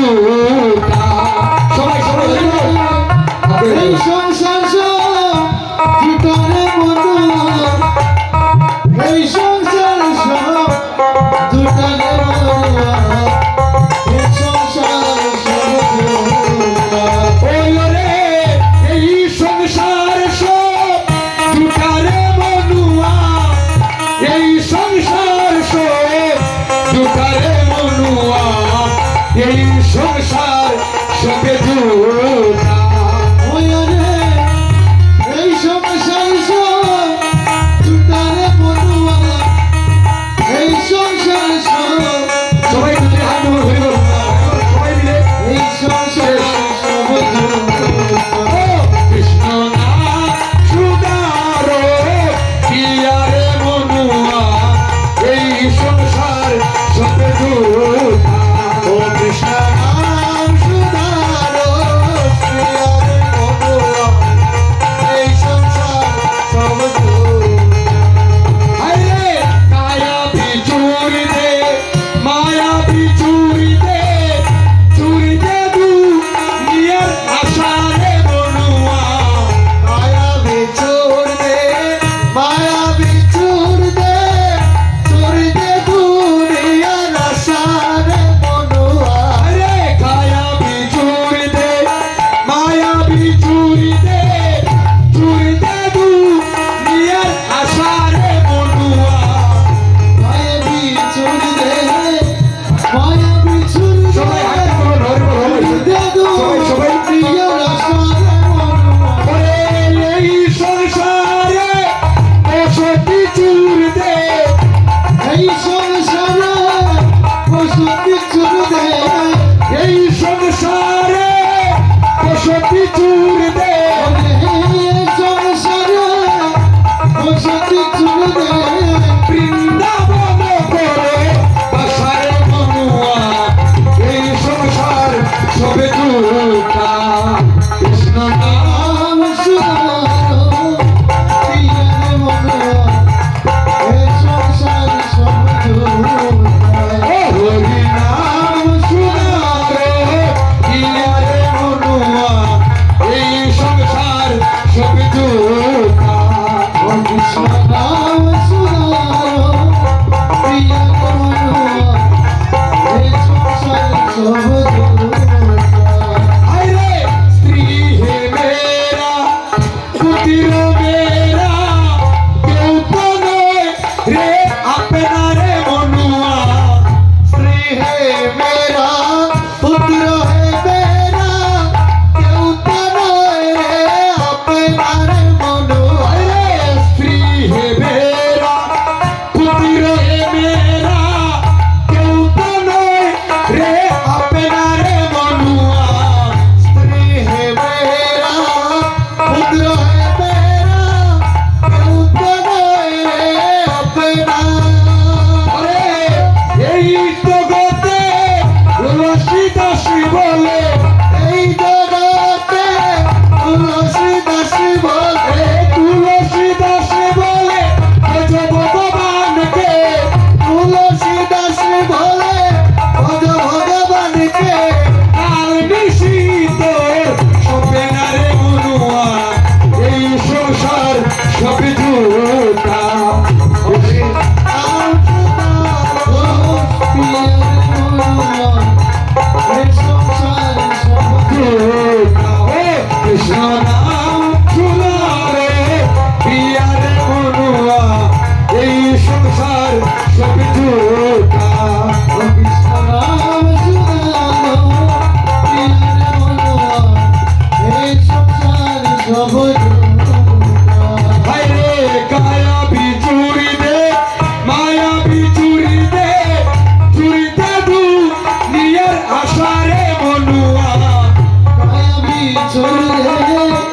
জুতা সবাই সবাই এই সংসার জুটারে বন্ধু এই সংসার জুটারে বন্ধু এই সংসার এই সংসার সব জুটারে মনুয়া এই সংসার সব জুটারে মনুয়া এই সংসার সবে জুটা এই সংসার জুটারে বন্ধুয়া এই সংসার সবাই দুটি হাত ধরে সবাই মিলে এই সংসার কৃষ্ণ নাম সুদার পিয়ারে মনুয়া এই সংসার সবে জুটা ও কৃষ্ণ নাম সুধার প্রিয়ারে বন্ধুয়া এই সংসার সব আরে কায়া বিচুরি দে মায়া বিচুরি দে চুরি দে দু নিয়ার আশারে মনুয়া মায়া বিচুর দে মায়া বিচুর দে চুর দে দুনিয়ার আশারে বন্ধুয়া আরে কায়া বিচুরি দে মায়া বিচুরি দে চুরি দে দু নিয়ার আশারে মনুয়া মায়া বিচুর দে মায়া বিচুর সবাই হাত ধরে দে সবাই সবাই দুনিয়ার আশারে বন্ধুয়া এই সংসারে বসতি চুর দে এই সংসারে বসতি চুর দে এই সংসারে বসতি চুর দে এই সংসারে বসতি চুর দে বৃন্দাবন করে বাসারে মনুয়া এই সংসার সবে জুটা কৃষ্ণ নাম নাম সুধারো প্রিয়ারে বন্ধুয়া এই সংসার সব হরি নাম সুধারে পিয়ারে মনুয়া এই সংসার সবে জুটা কৃষ্ণ নাম সুধারো প্রিয়ারে বন্ধুয়া এই সংসার সব আরে স্ত্রী হে মেরা পুত্র মেরা কেউ তো নয় রে আপনারে মনুয়া स्त्री है मेरा पुत्र है मेरा क्यों तनो रे अपना रे मनो আরে স্ত্রী হে মেরা পুত্র হে মেরা কেউ তো নয় রে আপনারে মনুয়া स्त्री है मेरा पुत्र है मेरा क्यों तनो रे अपना আরে এই জগতে রসি দাসী বলে এই জগতে তুলসী দাসী বলে তুলসী দাসী বলে ভজ ভগবানকে তুলসী দাসী বলে ভজ ভগবানকে কাল নিশীত সবে নারে মনুয়া এই সংসার সবে জুটা কৃষ্ণ নাম চুলারে পিয়ারে মনুয়া এই সংসার সবে জুটা হায়রে কায়া বিচুরি দে মায়া বিচুরি দে চুরি দে দু নিয়ার আশারে মনুয়া চুরি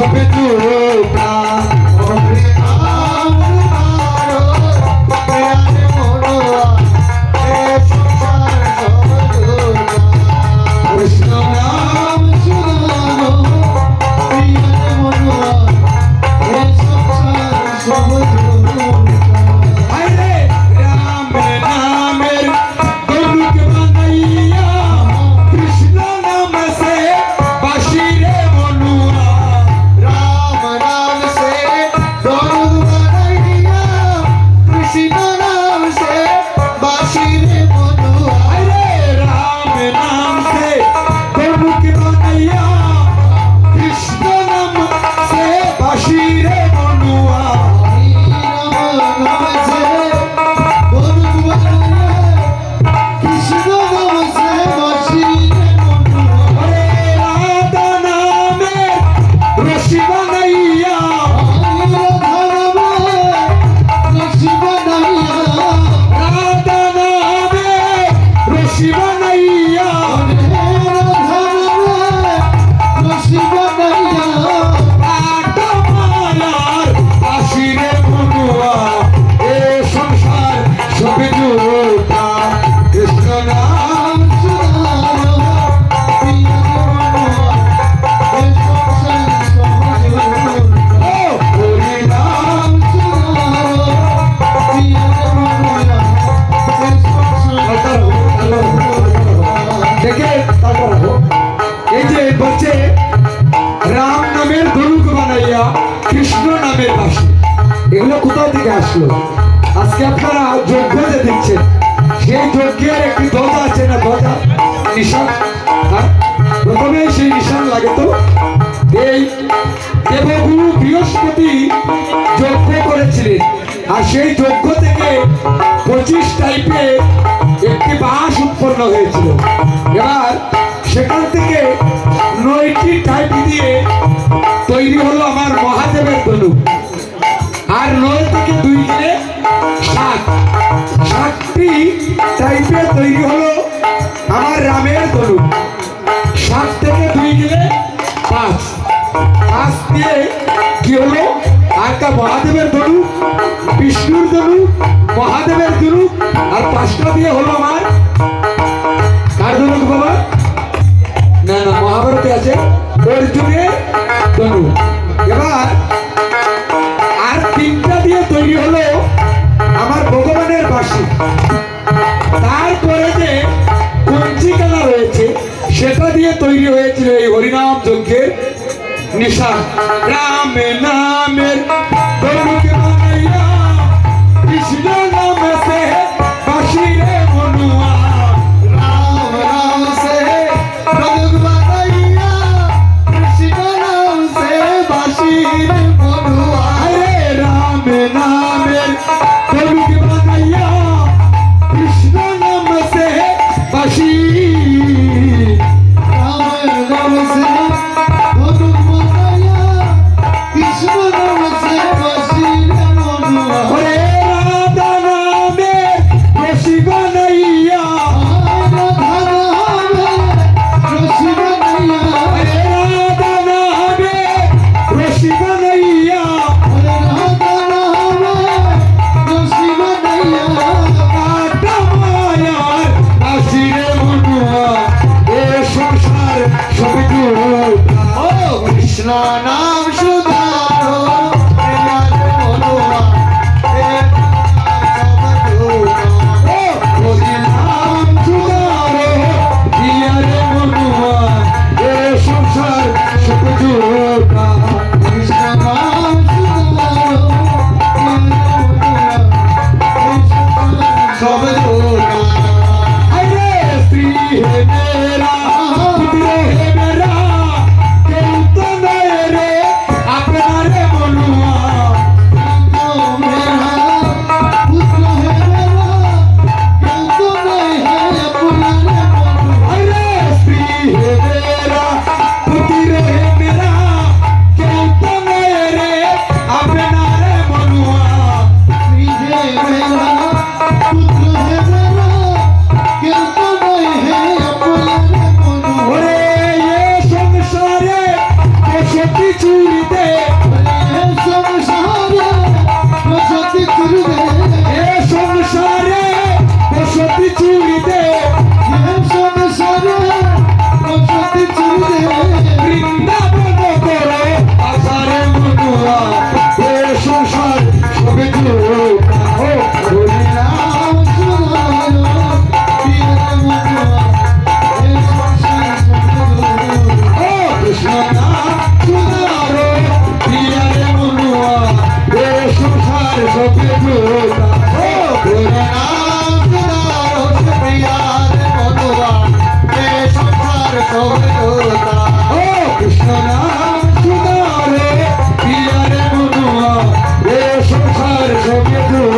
সবে তো প্রাণ ওরে আমার প্রিয়ারে মনোয়া এ সংসার সহযোগা কৃষ্ণ নাম সুদানো প্রিয়ারে মনোয়া এ সংসার সহযোগা আরে রাম নামের গরুক বানাইয়া কৃষ্ণ নাম সে বাঁশি রে মনুয়া राम नाम से दौड़ बनाइया कृष्ण नाम से बाशी रे मनुआ अरे राम नाम से गरुक बानैया कृष्ण नाम से बाँशी रे मनुआ राम नाम से दौड़ बनाइया कृष्ण नाम से बाशी रे मनुआ अरे राधा नामे रशी बानैया राधा नामे रशी बानैया आटा मालार बाँशी रे मनुआ ए संसार सবে জোটা কৃষ্ণ নাম ও হরি নাম দেখে তারপর রাখো। এই যে বলছে রাম নামের গরুক বানাইয়া কৃষ্ণ নামের বাঁশি, এগুলো কোথা থেকে আসলো? আজকে আপনারা যজ্ঞ যে দিচ্ছেন, সেই যজ্ঞের একটি ধ্বজা আছে না, ধ্বজা নিশান, হ্যাঁ? প্রথমে সেই নিশান লাগে। তো এই দেবগুরু বৃহস্পতি যজ্ঞ করেছিলেন, আর সেই যজ্ঞ থেকে 25 টাইপের একটি বাঁশ উৎপন্ন হয়েছিল। এবার সেখান থেকে 9টি টাইপ দিয়ে তৈরি হলো আমার মহাদেবের ধনুক, আর 9 থেকে 2 গেলে 7টি টাইপের তৈরি হলো আমার রামের ধনুক। 7 থেকে 2 গেলে 5 দিয়ে কি হলো একটা মহাদেবের ধনুক, বিষ্ণুর ধনুক, মহাদেবের ধনুক, আর 5টা দিয়ে হলো আমার কার ধনুক বাবা? না না, মহাভারতে আছে অর্জুনের ধনুক। এবার আর 3টা দিয়ে তৈরি হলো আমার ভগবানের বাঁশি। তারপরে যে কঞ্চিকানা রয়েছে সেটা দিয়ে তৈরি হয়েছিল এই হরিনাম যজ্ঞের নিশান। রাম নামের গরুক বানাইয়া কৃষ্ণ নাম সে বাঁশি রে মনুয়া राम नाम से दौड़ बनाइया कृष्ण नाम से बाशी रे मनुआ अरे राम नामेर गरुक बानैया कृष्ण नाम से बाँशि राम नाम से दौड़ बनाइया कृष्ण नाम से बाशी চুরিতে সংসারে বসতি চুরিতে এ সংসারে বসতি চুরিতে সংসারে বসতি চুরিতে বৃন্দাবন করে আসারে মনুয়া এ সংসার সবে জোড়া ও হরি নাম শুনালো প্রিয় মনুয়া এ সংসার সবে ও কৃষ্ণ নাম শুনারো প্রিয়ারে মনুয়া এ সংসার সবে জোড়া ও হরি নাম শুনালো প্রিয়ার মনুয়া এ সংসার সবে জোড়া ও কৃষ্ণ নাম শুনারো প্রিয়ারে মনুয়া এ সংসার সবে জোড়া